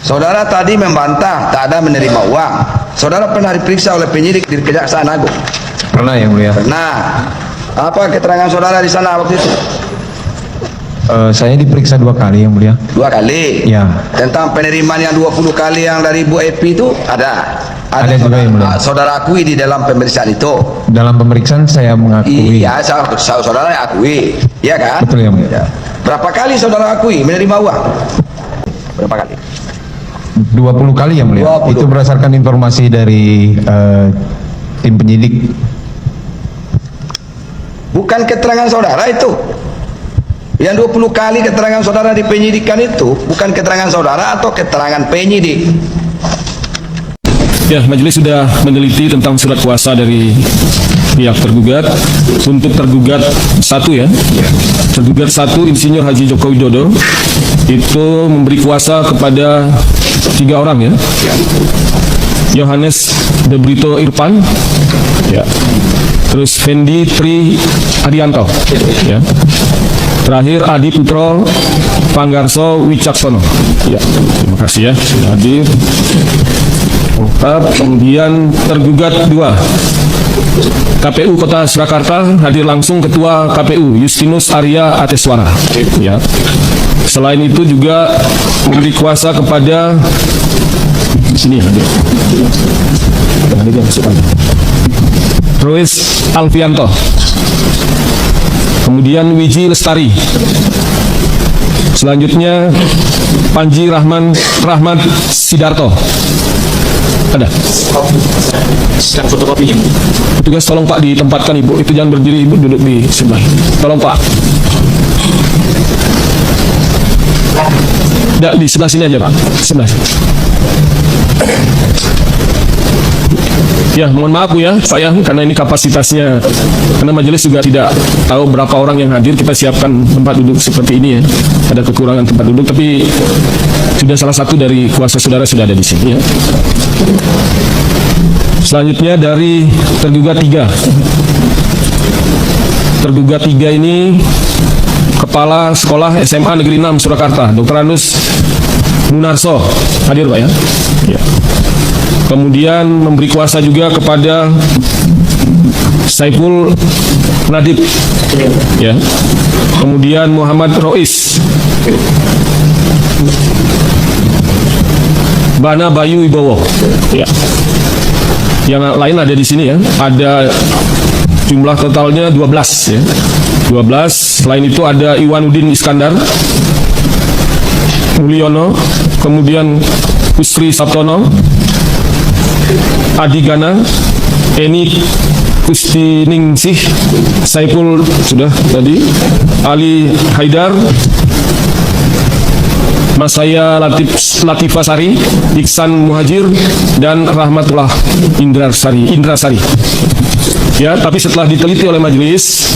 Saudara tadi membantah tak ada menerima uang. Saudara pernah diperiksa oleh penyidik di Kejaksaan Agung? Pernah yang mulia. Nah, apa keterangan saudara di sana waktu itu? Saya diperiksa 2 kali yang mulia. 2 kali? Ya. Tentang penerimaan yang 20 kali yang dari Bu Epi itu ada? Ada juga yang mulia. Saudara akui di dalam pemeriksaan itu? Dalam pemeriksaan saya mengakui. Iya, saudara akui, iya kan? Betul yang mulia. Ya. Berapa kali saudara akui menerima uang? Berapa kali? 20 kali yang mulia. 20. Itu berdasarkan informasi dari tim penyidik. Bukan keterangan saudara itu. Yang 20 kali keterangan saudara di penyidikan itu bukan keterangan saudara atau keterangan penyidik. Ya, majelis sudah meneliti tentang surat kuasa dari pihak tergugat. Untuk tergugat 1 ya, tergugat 1 Insinyur Haji Joko Widodo itu memberi kuasa kepada 3 orang ya. Yohanes De Brito Irfan, ya. Terus Fendi Tri Adianto, ya. Terakhir Adi Putro Panggarso Wicaksono. Ya, terima kasih ya sudah hadir. Kemudian tergugat 2 KPU Kota Surakarta, hadir langsung Ketua KPU Justinus Arya Ateswara. Ya. Selain itu juga memberi kuasa kepada sini hadir. Rois Alfianto. Kemudian Wiji Lestari. Selanjutnya Panji Rahmat Sidarto. Ada. Sedang fotokopi. Petugas tolong Pak ditempatkan Ibu. Itu jangan berdiri, Ibu duduk di sebelah. Tolong Pak. Tidak, di sebelah sini aja Pak. Sebelah sini. Ya, mohon maaf Bu ya, Pak ya, karena ini kapasitasnya, karena majelis juga tidak tahu berapa orang yang hadir, kita siapkan tempat duduk seperti ini ya. Ada kekurangan tempat duduk, tapi sudah salah satu dari kuasa saudara sudah ada di sini ya. Selanjutnya dari tergugat 3. Tergugat 3 ini Kepala Sekolah SMA Negeri 6 Surakarta, Dr. Anus Munarso. Hadir Pak ya? Ya. Kemudian memberi kuasa juga kepada Saiful Nadib, ya. Kemudian Muhammad Rois, Bana Bayu Wibowo, ya. Yang lain ada di sini ya. Ada jumlah totalnya 12 ya. 12. Selain itu ada Iwanuddin Iskandar Mulyono, kemudian Kusri Sabtono, Adi Gana, Eni Kustiningsih, Saiful sudah tadi, Ali Haidar, Masaya Latifasari, Iksan Muhajir, dan Rahmatullah Indrasari. Ya, tapi setelah diteliti oleh majelis,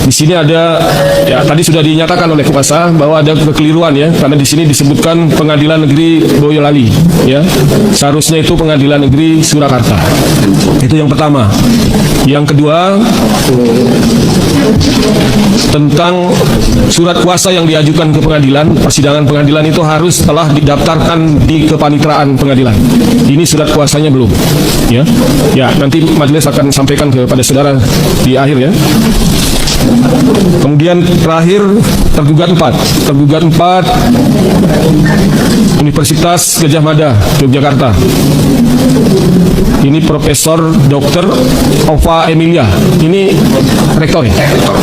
di sini ada, ya tadi sudah dinyatakan oleh kuasa bahwa ada kekeliruan ya, karena di sini disebutkan Pengadilan Negeri Boyolali, ya. Seharusnya itu Pengadilan Negeri Surakarta. Itu yang pertama. Yang kedua, tentang surat kuasa yang diajukan ke pengadilan, persidangan pengadilan itu harus telah didaftarkan di kepanitraan pengadilan. Ini surat kuasanya belum, ya. Ya, nanti majelis akan sampaikan kepada saudara di akhir ya. Kemudian terakhir tergugat 4. Tergugat 4 Universitas Gadjah Mada, Yogyakarta. Ini Profesor Dr. Ova Emilia. Ini rektor ya? Rektor.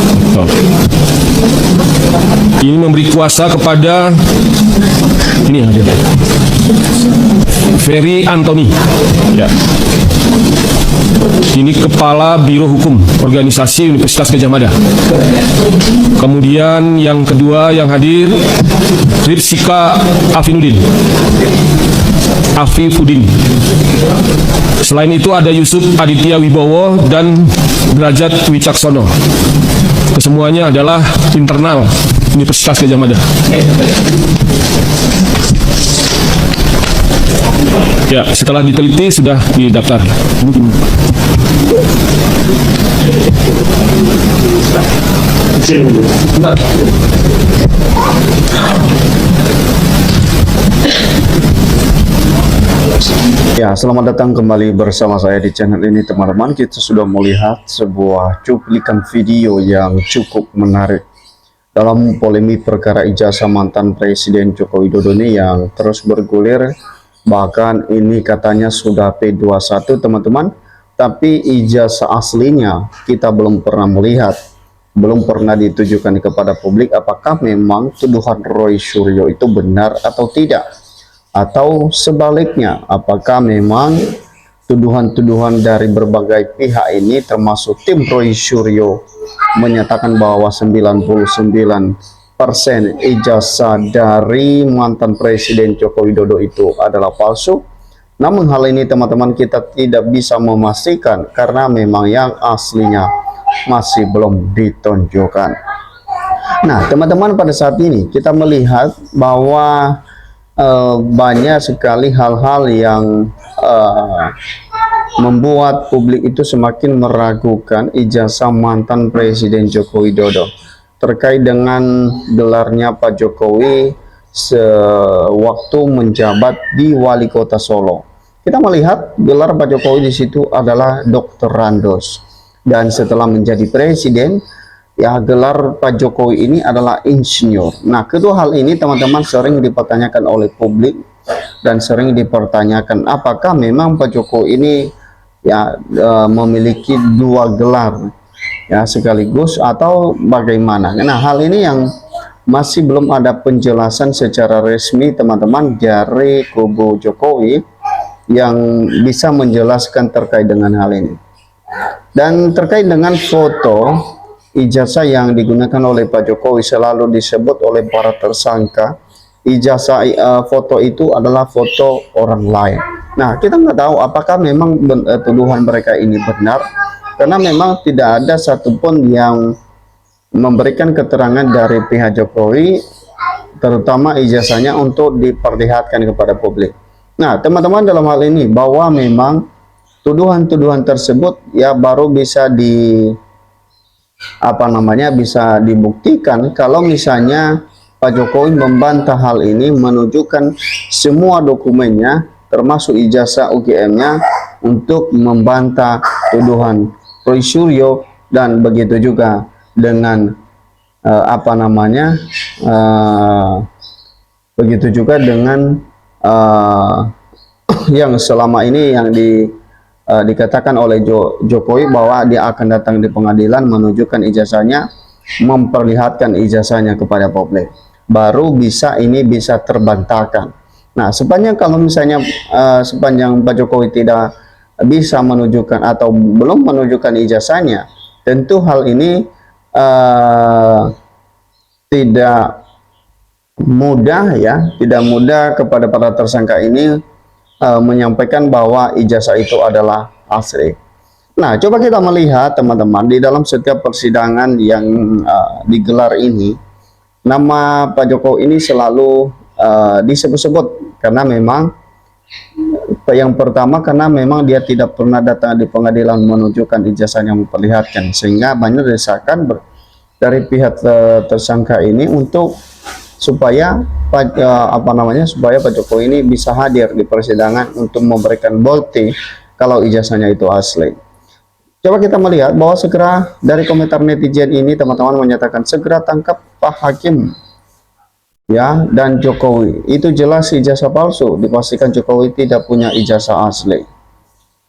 Ini memberi kuasa kepada ini ada Ferry Anthony. Ya. Ini Kepala Biro Hukum Organisasi Universitas Gadjah Mada. Kemudian yang kedua yang hadir Ripsika Afifuddin. Selain itu ada Yusuf Aditya Wibowo dan Derajat Wicaksono. Kesemuanya adalah internal Universitas Gadjah Mada. Ya, setelah diteliti sudah didaftar. Ya, selamat datang kembali bersama saya di channel ini teman-teman. Kita sudah melihat sebuah cuplikan video yang cukup menarik dalam polemik perkara ijazah mantan Presiden Joko Widodo ini yang terus bergulir. Bahkan ini katanya sudah P21 teman-teman, tapi ijazah aslinya kita belum pernah melihat, belum pernah ditujukan kepada publik. Apakah memang tuduhan Roy Suryo itu benar atau tidak? Atau sebaliknya, apakah memang tuduhan-tuduhan dari berbagai pihak ini termasuk tim Roy Suryo menyatakan bahwa 99% ijazah dari mantan Presiden Joko Widodo itu adalah palsu? Namun hal ini teman-teman kita tidak bisa memastikan karena memang yang aslinya masih belum ditunjukkan. Nah teman-teman, pada saat ini kita melihat bahwa banyak sekali hal-hal yang membuat publik itu semakin meragukan ijazah mantan Presiden Joko Widodo terkait dengan gelarnya Pak Jokowi sewaktu menjabat di Wali Kota Solo. Kita melihat gelar Pak Jokowi di situ adalah Dr. Randos, dan setelah menjadi presiden, ya gelar Pak Jokowi ini adalah insinyur. Nah, kedua hal ini teman-teman sering dipertanyakan oleh publik dan sering dipertanyakan apakah memang Pak Jokowi ini ya memiliki dua gelar ya sekaligus atau bagaimana. Nah, hal ini yang masih belum ada penjelasan secara resmi teman-teman dari kubu Jokowi yang bisa menjelaskan terkait dengan hal ini. Dan terkait dengan foto ijazah yang digunakan oleh Pak Jokowi selalu disebut oleh para tersangka ijazah foto itu adalah foto orang lain. Nah, kita nggak tahu apakah memang tuduhan mereka ini benar, karena memang tidak ada satupun yang memberikan keterangan dari pihak Jokowi, terutama ijazahnya untuk diperlihatkan kepada publik. Nah, teman-teman, dalam hal ini bahwa memang tuduhan-tuduhan tersebut ya baru bisa bisa dibuktikan kalau misalnya Pak Jokowi membantah hal ini, menunjukkan semua dokumennya termasuk ijazah UGM-nya untuk membantah tuduhan Roy Suryo, dan begitu juga dengan begitu juga dengan yang selama ini yang dikatakan oleh Jokowi bahwa dia akan datang di pengadilan menunjukkan ijazahnya, memperlihatkan ijazahnya kepada publik, baru bisa terbantahkan. Nah, sepanjang kalau misalnya sepanjang Pak Jokowi tidak bisa menunjukkan atau belum menunjukkan ijazahnya, tentu hal ini tidak mudah ya, tidak mudah kepada para tersangka ini menyampaikan bahwa ijazah itu adalah asli. Nah, coba kita melihat teman-teman, di dalam setiap persidangan yang digelar ini, nama Pak Jokowi ini selalu disebut-sebut karena memang yang pertama, karena memang dia tidak pernah datang di pengadilan menunjukkan ijazahnya, memperlihatkan, sehingga banyak desakan dari pihak tersangka ini untuk supaya supaya Pak Jokowi ini bisa hadir di persidangan untuk memberikan bukti kalau ijazahnya itu asli. Coba kita melihat bahwa segera dari komentar netizen ini teman-teman menyatakan segera tangkap Pak Hakim ya dan Jokowi, itu jelas ijazah palsu, dipastikan Jokowi tidak punya ijazah asli.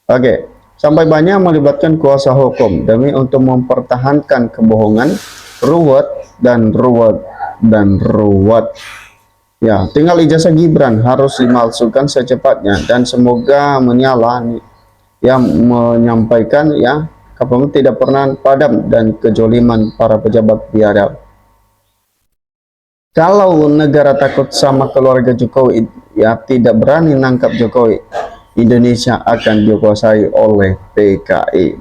Oke, sampai banyak melibatkan kuasa hukum demi untuk mempertahankan kebohongan, ruwet dan ruwet. Ya, tinggal ijazah Gibran harus dimalsukan secepatnya, dan semoga menyala yang menyampaikan ya Kapolri tidak pernah padam dan kejoliman para pejabat biadab. Kalau negara takut sama keluarga Jokowi ya tidak berani nangkap Jokowi, Indonesia akan dikuasai oleh PKI.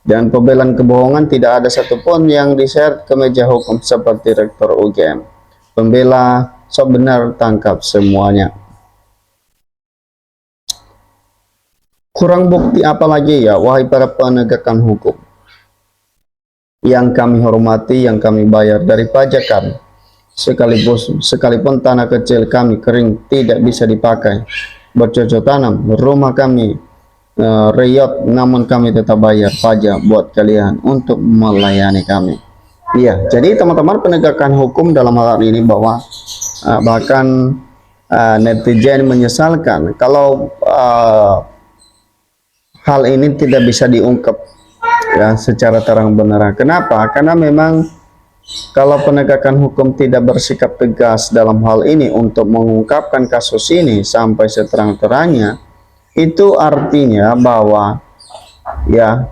Dan pembelaan kebohongan tidak ada satupun yang di-share ke meja hukum seperti Rektor UGM. Pembela sok benar, tangkap semuanya. Kurang bukti apa lagi ya, wahai para penegakan hukum yang kami hormati, yang kami bayar dari pajak kami. Sekalipun tanah kecil kami kering tidak bisa dipakai, bercocok tanam, rumah kami reyot, namun kami tetap bayar pajak buat kalian untuk melayani kami. Iya, jadi teman-teman, penegakan hukum dalam hal ini bahwa bahkan netizen menyesalkan kalau hal ini tidak bisa diungkap ya secara terang-benerang. Kenapa? Karena memang kalau penegakan hukum tidak bersikap tegas dalam hal ini untuk mengungkapkan kasus ini sampai seterang-terangnya, itu artinya bahwa ya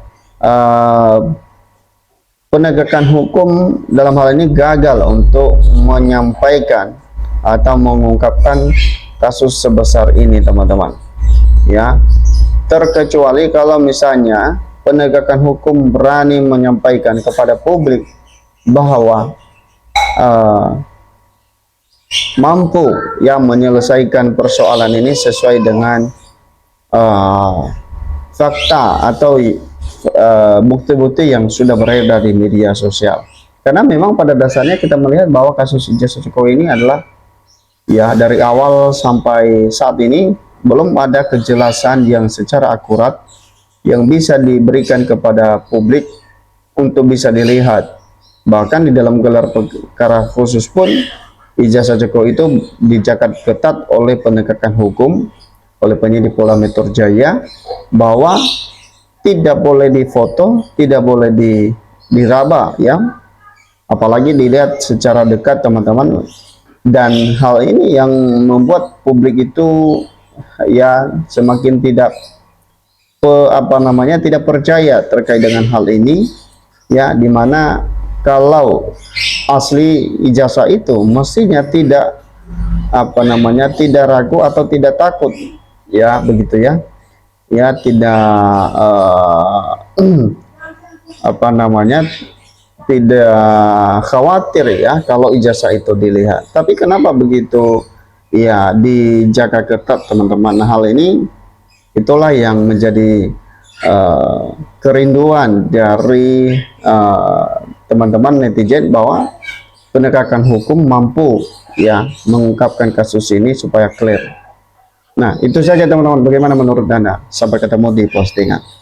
penegakan hukum dalam hal ini gagal untuk menyampaikan atau mengungkapkan kasus sebesar ini, teman-teman. Ya, terkecuali kalau misalnya penegakan hukum berani menyampaikan kepada publik bahwa mampu ya menyelesaikan persoalan ini sesuai dengan fakta atau bukti-bukti yang sudah beredar di media sosial. Karena memang pada dasarnya kita melihat bahwa kasus ijazah Jokowi ini adalah ya dari awal sampai saat ini belum ada kejelasan yang secara akurat yang bisa diberikan kepada publik untuk bisa dilihat. Bahkan di dalam gelar perkara khusus pun ijazah Jokowi itu dijaga ketat oleh penegakan hukum, oleh penyidik Polda Metro Jaya, bahwa tidak boleh difoto, tidak boleh diraba ya, apalagi dilihat secara dekat, teman-teman. Dan hal ini yang membuat publik itu ya semakin tidak tidak percaya terkait dengan hal ini ya, dimana kalau asli ijazah itu mestinya tidak tidak ragu atau tidak takut ya, begitu ya, ya tidak tidak khawatir ya kalau ijazah itu dilihat. Tapi kenapa begitu ya dijaga ketat, teman-teman? Nah, hal ini itulah yang menjadi kerinduan dari teman-teman netizen, bahwa penegakan hukum mampu ya mengungkapkan kasus ini supaya clear. Nah, itu saja teman-teman. Bagaimana menurut Anda? Sampai ketemu di postingan.